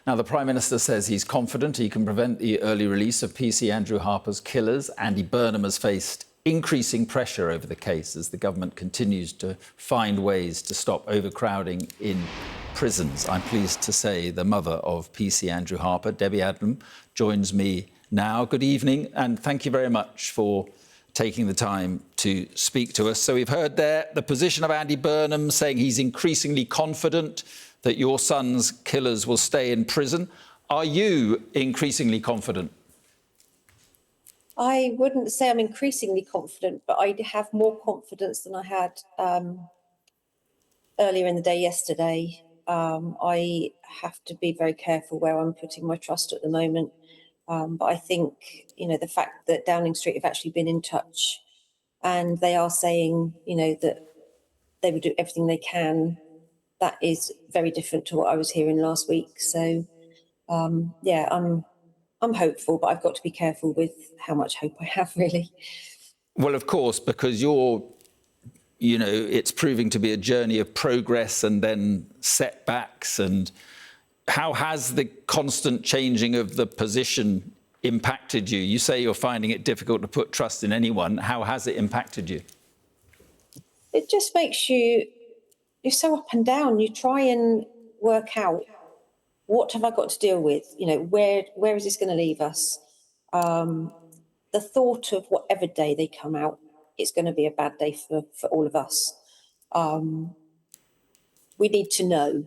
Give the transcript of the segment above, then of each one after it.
Now, the Prime Minister says he's confident he can prevent the early release of PC Andrew Harper's killers. Andy Burnham has faced increasing pressure over the case as the government continues to find ways to stop overcrowding in prisons. I'm pleased to say the mother of PC Andrew Harper, Debbie Adlam, joins me now. Good evening, and thank you very much for taking the time to speak to us. So we've heard there the position of Andy Burnham saying he's increasingly confident that your son's killers will stay in prison. Are you increasingly confident? I wouldn't say I'm increasingly confident, but I have more confidence than I had earlier in the day yesterday. I have to be very careful where I'm putting my trust at the moment. But I think, the fact that Downing Street have actually been in touch and they are saying, that they would do everything they can, that is very different to what I was hearing last week. So, yeah, I'm hopeful, but I've got to be careful with how much hope I have, really. Well, of course, because it's proving to be a journey of progress and then setbacks. And how has the constant changing of the position impacted you? You say you're finding it difficult to put trust in anyone. How has it impacted you? It just makes you're so up and down. You try and work out, what have I got to deal with? Where is this going to leave us? The thought of whatever day they come out, it's going to be a bad day for all of us. We need to know,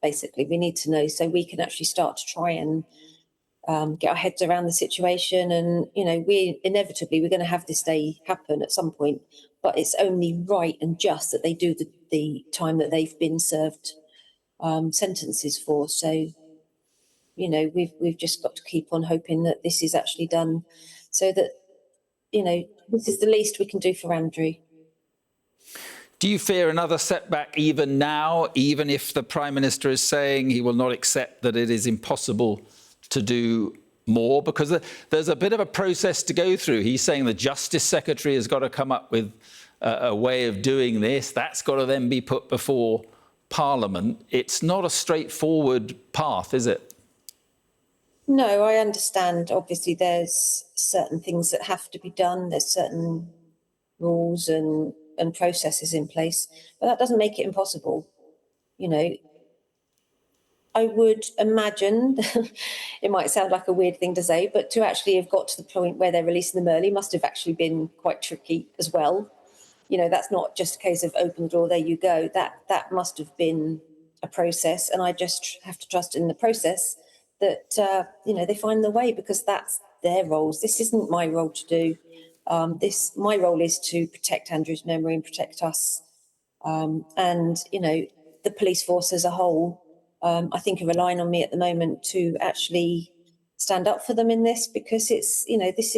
basically. We need to know so we can actually start to try and get our heads around the situation. And, we're going to have this day happen at some point, but it's only right and just that they do the time that they've been served sentences for. So, we've just got to keep on hoping that this is actually done so that, this is the least we can do for Andrew. Do you fear another setback even now, even if the Prime Minister is saying he will not accept that it is impossible to do more? Because there's a bit of a process to go through. He's saying the Justice Secretary has got to come up with a way of doing this. That's got to then be put before Parliament. It's not a straightforward path, is it? No, I understand. Obviously, there's certain things that have to be done. There's certain rules and processes in place, but that doesn't make it impossible. I would imagine, it might sound like a weird thing to say, but to actually have got to the point where they're releasing them early must have actually been quite tricky as well. That's not just a case of open the door, there you go. That must have been a process, and I just have to trust in the process that, they find the way, because that's their roles. This isn't my role to do. My role is to protect Andrew's memory and protect us. And, the police force as a whole, I think are relying on me at the moment to actually stand up for them in this, because it's, this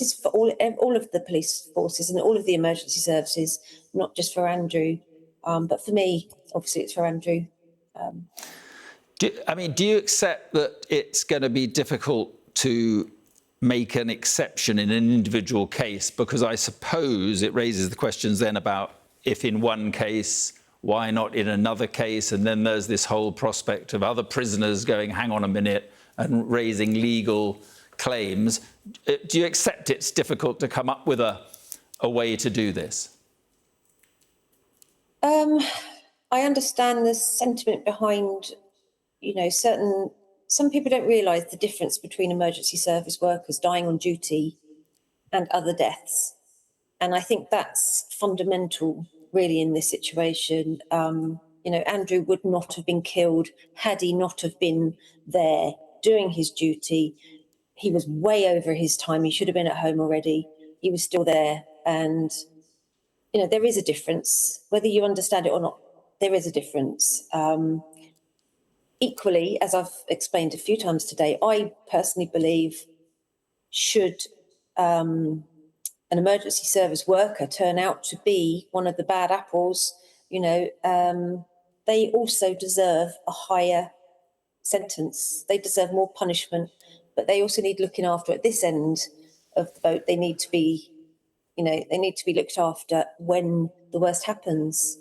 is for all of the police forces and all of the emergency services, not just for Andrew. But for me, obviously, it's for Andrew. Do you accept that it's going to be difficult to make an exception in an individual case? Because I suppose it raises the questions then about if in one case, why not in another case? And then there's this whole prospect of other prisoners going, hang on a minute, and raising legal claims. Do you accept it's difficult to come up with a way to do this? I understand the sentiment behind, some people don't realise the difference between emergency service workers dying on duty and other deaths. And I think that's fundamental, really, in this situation. Andrew would not have been killed had he not have been there doing his duty. He was way over his time. He should have been at home already. He was still there. And, there is a difference. Whether you understand it or not, there is a difference. Equally, as I've explained a few times today, I personally believe should an emergency service worker turn out to be one of the bad apples, they also deserve a higher sentence. They deserve more punishment, but they also need looking after at this end of the boat. They need to be, they need to be looked after when the worst happens.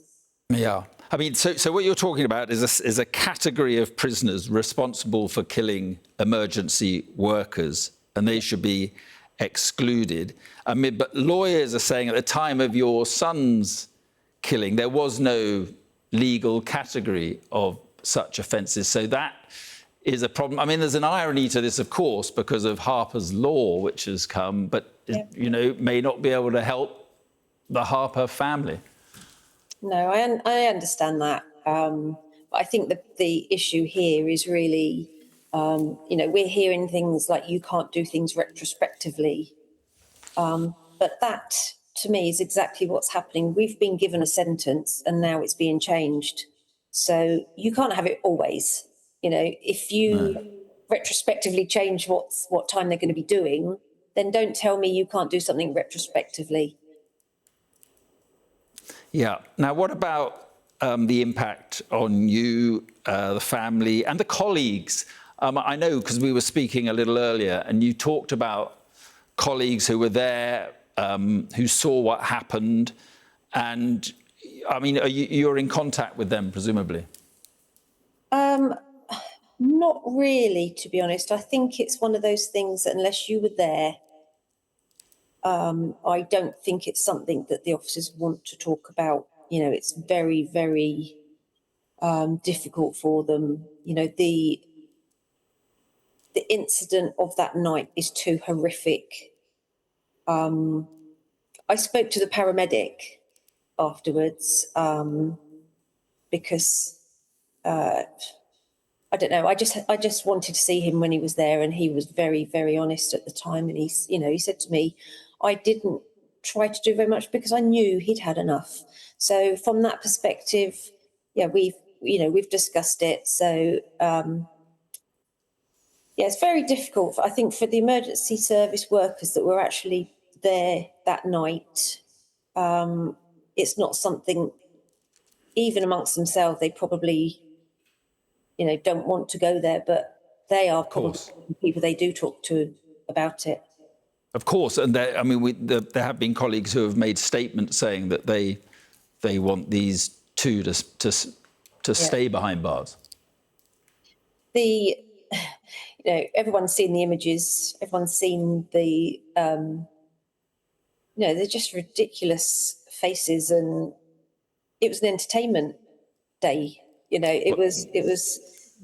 Yeah. I mean, so what you're talking about is a category of prisoners responsible for killing emergency workers, and they should be excluded. I mean, but lawyers are saying at the time of your son's killing, there was no legal category of such offences. So that is a problem. I mean, there's an irony to this, of course, because of Harper's law, which has come, but, you know, may not be able to help the Harper family. No, I understand that. But I think the issue here is really, you know, we're hearing things like you can't do things retrospectively. But that, to me, is exactly what's happening. We've been given a sentence and now it's being changed. So you can't have it always. You know, if you retrospectively change what time they're going to be doing, then don't tell me you can't do something retrospectively. Yeah. Now, what about the impact on you, the family, and the colleagues? I know because we were speaking a little earlier, and you talked about colleagues who were there, who saw what happened, and I mean, you're in contact with them, presumably. Not really, to be honest. I think it's one of those things that unless you were there, I don't think it's something that the officers want to talk about. You know, it's very, very difficult for them. You know, the incident of that night is too horrific. I spoke to the paramedic afterwards because I don't know. I just wanted to see him when he was there, and he was very, very honest at the time. And he said to me, I didn't try to do very much because I knew he'd had enough. So from that perspective, yeah, we've discussed it. So yeah, it's very difficult, I think, for the emergency service workers that were actually there that night. It's not something, even amongst themselves, they probably, you know, don't want to go there, but they are probably the people they do talk to about it. Of course, and I mean, there have been colleagues who have made statements saying that they want these two to stay behind bars. You know, everyone's seen the images. Everyone's seen the, you know, they're just ridiculous faces, and it was an entertainment day. You know, it was.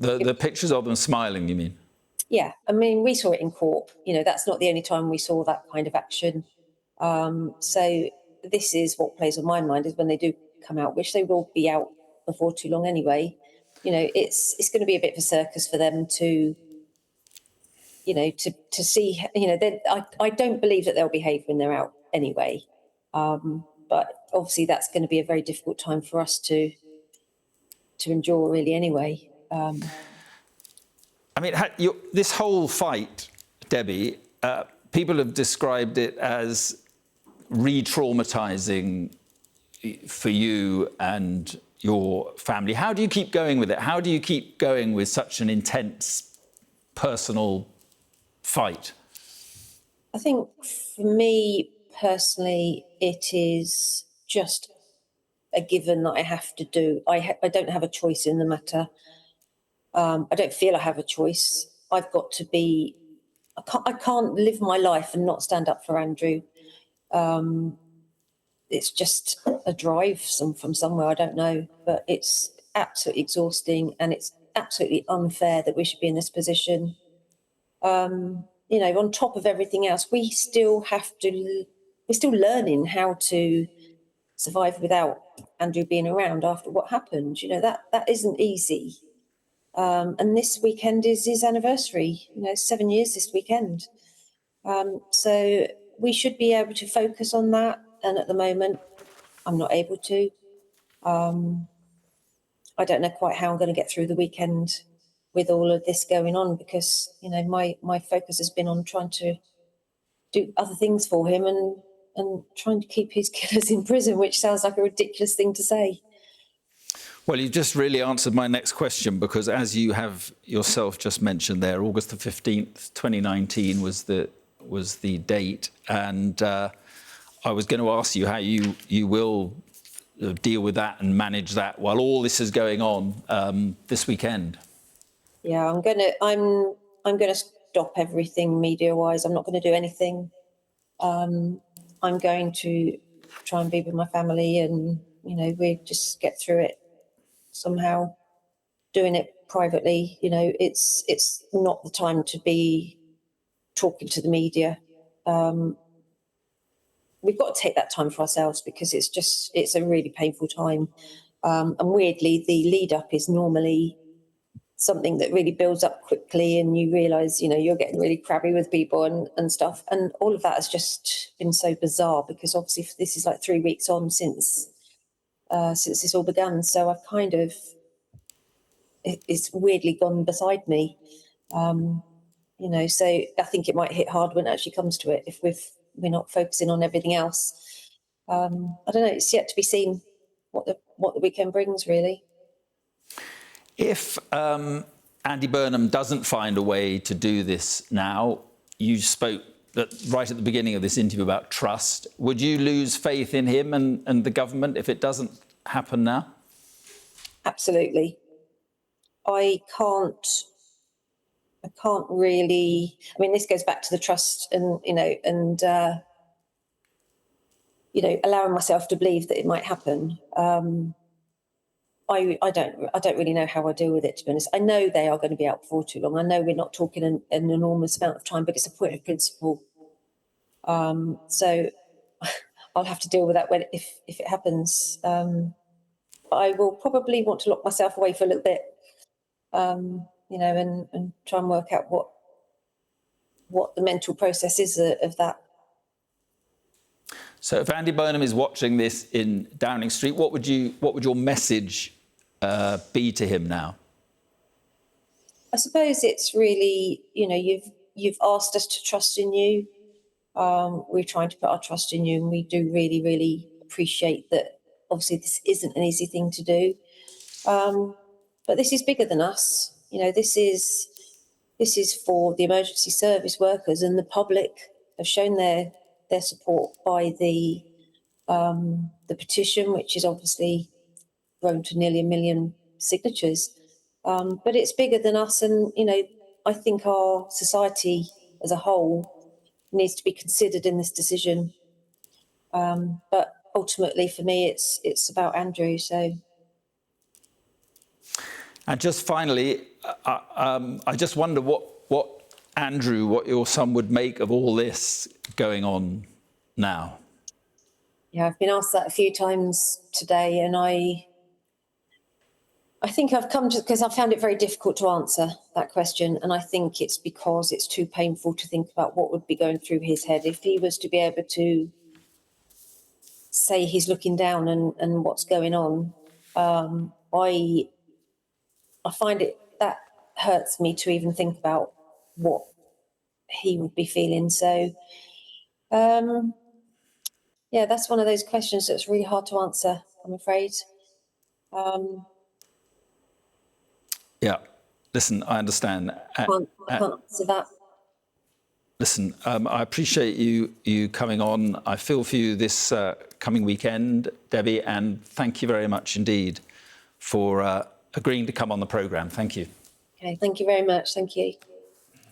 The pictures of them smiling, you mean? Yeah, I mean, we saw it in court. You know, that's not the only time we saw that kind of action. So this is what plays on my mind is when they do come out, which they will be out before too long anyway. You know, it's going to be a bit of a circus for them to, you know, to see. You know, I don't believe that they'll behave when they're out anyway. But obviously, that's going to be a very difficult time for us to endure, really. Anyway. I mean, this whole fight, Debbie, people have described it as re-traumatizing for you and your family. How do you keep going with it? How do you keep going with such an intense personal fight? I think for me personally, it is just a given that I have to do. I don't have a choice in the matter. I don't feel I have a choice. I've got to be. I can't live my life and not stand up for Andrew. It's just a drive from somewhere, I don't know, but it's absolutely exhausting, and it's absolutely unfair that we should be in this position. You know, on top of everything else, we're still learning how to survive without Andrew being around after what happened. You know, that isn't easy. And this weekend is his anniversary, you know, 7 years this weekend. So we should be able to focus on that. And at the moment, I'm not able to. I don't know quite how I'm going to get through the weekend with all of this going on, because, you know, my focus has been on trying to do other things for him and trying to keep his killers in prison, which sounds like a ridiculous thing to say. Well, you just really answered my next question, because as you have yourself just mentioned there, August the 15th, 2019 was the date. And I was going to ask you how you will deal with that and manage that while all this is going on this weekend? Yeah, I'm gonna stop everything media-wise. I'm not going to do anything. I'm going to try and be with my family, and we just get through it somehow. Doing it privately, it's not the time to be talking to the media. We've got to take that time for ourselves, because it's a really painful time. And weirdly, the lead up is normally something that really builds up quickly, and you realise, you're getting really crabby with people and stuff. And all of that has just been so bizarre, because obviously this is like 3 weeks on since this all began. So I've kind of, it's weirdly gone beside me. So I think it might hit hard when it actually comes to it, if we're not focusing on everything else. I don't know. It's yet to be seen what the weekend brings, really. If Andy Burnham doesn't find a way to do this now, you spoke right at the beginning of this interview about trust. Would you lose faith in him and the government if it doesn't happen now? Absolutely. I can't really. I mean, this goes back to the trust, and allowing myself to believe that it might happen. I don't really know how I deal with it, to be honest. I know they are going to be out for too long. I know we're not talking an enormous amount of time, but it's a point of principle. So I'll have to deal with that if it happens. I will probably want to lock myself away for a little bit, and try and work out what the mental process is of that. So if Andy Burnham is watching this in Downing Street, what would your message be to him now? I suppose it's really, you've asked us to trust in you. We're trying to put our trust in you, and we do really, really appreciate that. Obviously, this isn't an easy thing to do, but this is bigger than us. This is for the emergency service workers, and the public have shown their support by the petition, which is obviously grown to nearly 1 million signatures. But it's bigger than us, and I think our society as a whole needs to be considered in this decision. But ultimately, for me, it's about Andrew. So. And just finally, I just wonder what Andrew, what your son would make of all this going on now. Yeah, I've been asked that a few times today, and I think I've come to, because I found it very difficult to answer that question, and I think it's because it's too painful to think about what would be going through his head if he was to be able to say he's looking down and what's going on. I find that hurts me to even think about what he would be feeling. So, yeah, that's one of those questions that's really hard to answer, I'm afraid. Yeah, listen, I understand. I can't answer that. Listen, I appreciate you coming on. I feel for you this coming weekend, Debbie, and thank you very much indeed for agreeing to come on the programme. Thank you. Okay, thank you very much. Thank you.